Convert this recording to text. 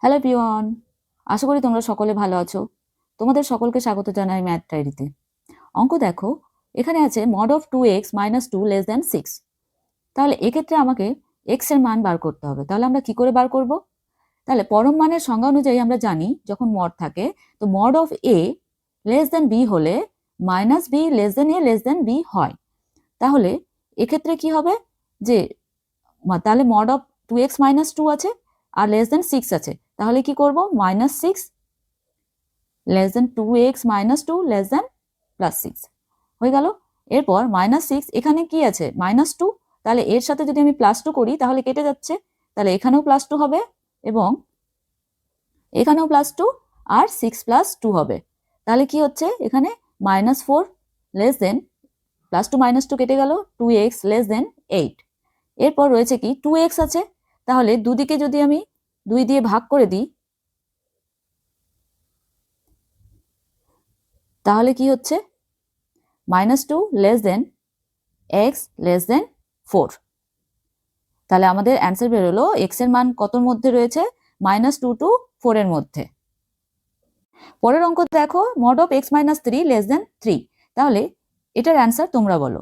Hello everyone, আশা করি তোমরা সকলে ভালো আছো। তোমাদের সকলকে স্বাগত জানাই ম্যাথ ডায়েরিতে। অঙ্ক দেখো, এখানে আছে mod of 2x - 2 less than 6। তাহলে এক্ষেত্রে আমাকে x এর মান বার করতে হবে। তাহলে আমরা কি করে বার করব? তাহলে পরম মানের সংজ্ঞা অনুযায়ী আমরা জানি যখন মড থাকে তো mod of a less than b হলে minus b less than a less than b হয়। তাহলে এক্ষেত্রে কি হবে যে তাহলে মড অফ 2x - 2 আছে আর লেস দ্যান 6 আছে, তাহলে কি করব? -6 less than 2x - 2 less than +6 হয়ে গেল। এরপর -6 এখানে কি আছে? -2, তাহলে এর সাথে যদি আমি +2 করি তাহলে কেটে যাচ্ছে, তাহলে এখানেও +2 হবে এবং এখানেও +2 আর 6 + 2 হবে। তাহলে কি হচ্ছে এখানে? -4 লেস দেন +2 - 2 কেটে গেল, 2x লেস দেন 8। এরপর রয়েছে কি 2x আছে, তাহলে দুদিকে যদি আমি 2 দিয়ে ভাগ করে দিই তাহলে কি হচ্ছে? -2 less than x less than 4। তাহলে আমাদের অ্যান্সার বেরোলো x এর মান কতর মধ্যে রয়েছে? -2 টু 4 এর মধ্যে। পরের অঙ্ক দেখো, mod of x - 3 less than 3। তাহলে এটার অ্যান্সার তোমরা বলো।